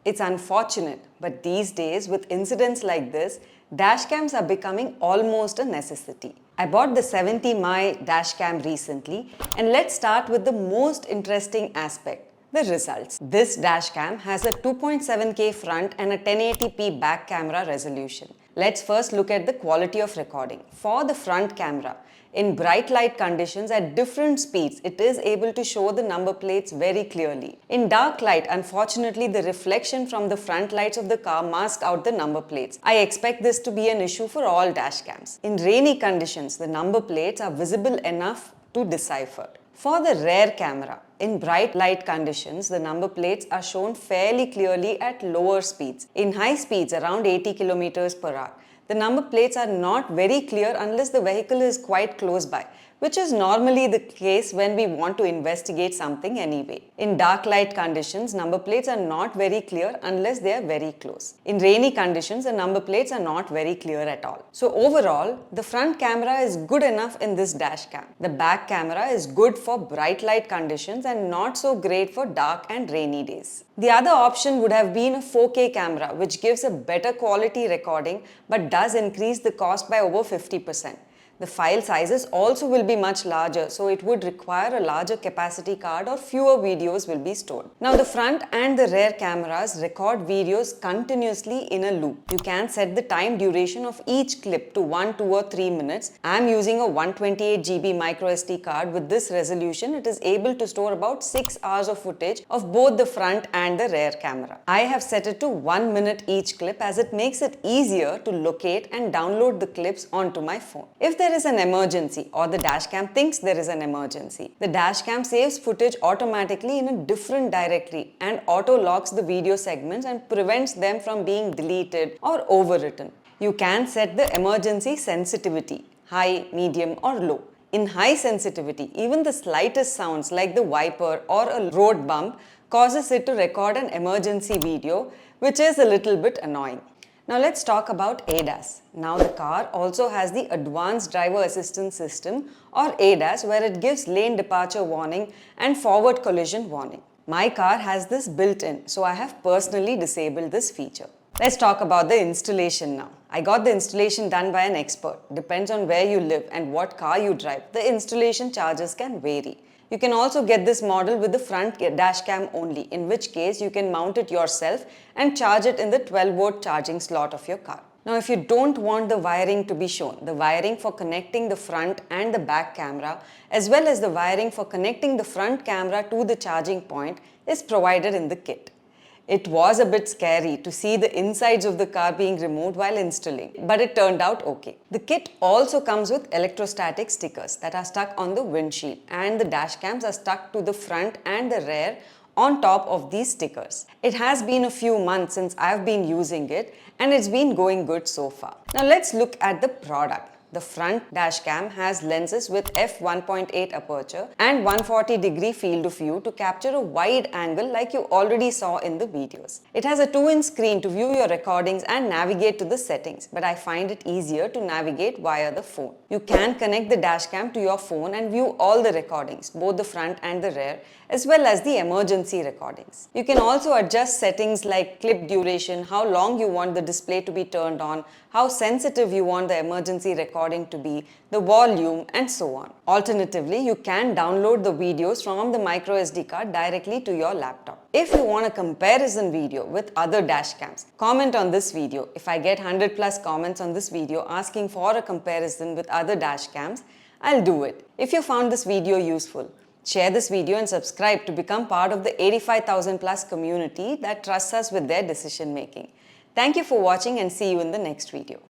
It's unfortunate, but these days with incidents like this, dashcams are becoming almost a necessity. I bought the 70 mAh dashcam recently, and let's start with the most interesting aspect. The results. This dashcam has a 2.7K front and a 1080p back camera resolution. Let's first look at the quality of recording. For the front camera, in bright light conditions at different speeds, it is able to show the number plates very clearly. In dark light, unfortunately, the reflection from the front lights of the car mask out the number plates. I expect this to be an issue for all dashcams. In rainy conditions, the number plates are visible enough to decipher. For the rear camera, in bright light conditions, the number plates are shown fairly clearly at lower speeds. In high speeds, around 80 km per hour, the number plates are not very clear unless the vehicle is quite close by, which is normally the case when we want to investigate something anyway. In dark light conditions, number plates are not very clear unless they are very close. In rainy conditions, the number plates are not very clear at all. So overall, the front camera is good enough in this dashcam. The back camera is good for bright light conditions and not so great for dark and rainy days. The other option would have been a 4K camera, which gives a better quality recording but does increase the cost by over 50%. The file sizes also will be much larger, so it would require a larger capacity card or fewer videos will be stored. Now the front and the rear cameras record videos continuously in a loop. You can set the time duration of each clip to 1, 2 or 3 minutes. I am using a 128GB microSD card. With this resolution, it is able to store about 6 hours of footage of both the front and the rear camera. I have set it to 1 minute each clip as it makes it easier to locate and download the clips onto my phone. If there is an emergency or the dashcam thinks there is an emergency, the dashcam saves footage automatically in a different directory and auto locks the video segments and prevents them from being deleted or overwritten. You can set the emergency sensitivity, high, medium or low. In high sensitivity, even the slightest sounds like the wiper or a road bump causes it to record an emergency video, which is a little bit annoying. Now let's talk about ADAS. Now the car also has the Advanced Driver Assistance System or ADAS, where it gives lane departure warning and forward collision warning. My car has this built in, so I have personally disabled this feature. Let's talk about the installation now. I got the installation done by an expert. Depends on where you live and what car you drive. The installation charges can vary. You can also get this model with the front dashcam only, in which case you can mount it yourself and charge it in the 12-volt charging slot of your car. Now, if you don't want the wiring to be shown, the wiring for connecting the front and the back camera, as well as the wiring for connecting the front camera to the charging point, is provided in the kit. It was a bit scary to see the insides of the car being removed while installing, but it turned out okay. The kit also comes with electrostatic stickers that are stuck on the windshield, and the dash cams are stuck to the front and the rear on top of these stickers. It has been a few months since I've been using it, and it's been going good so far. Now let's look at the product. The front dashcam has lenses with f1.8 aperture and 140-degree field of view to capture a wide angle like you already saw in the videos. It has a 2-inch screen to view your recordings and navigate to the settings, but I find it easier to navigate via the phone. You can connect the dashcam to your phone and view all the recordings, both the front and the rear, as well as the emergency recordings. You can also adjust settings like clip duration, how long you want the display to be turned on, how sensitive you want the emergency recording to be, the volume, and so on. Alternatively, you can download the videos from the microSD card directly to your laptop. If you want a comparison video with other dashcams, comment on this video. If I get 100+ comments on this video asking for a comparison with other dashcams, I'll do it. If you found this video useful, share this video and subscribe to become part of the 85,000+ community that trusts us with their decision making. Thank you for watching and see you in the next video.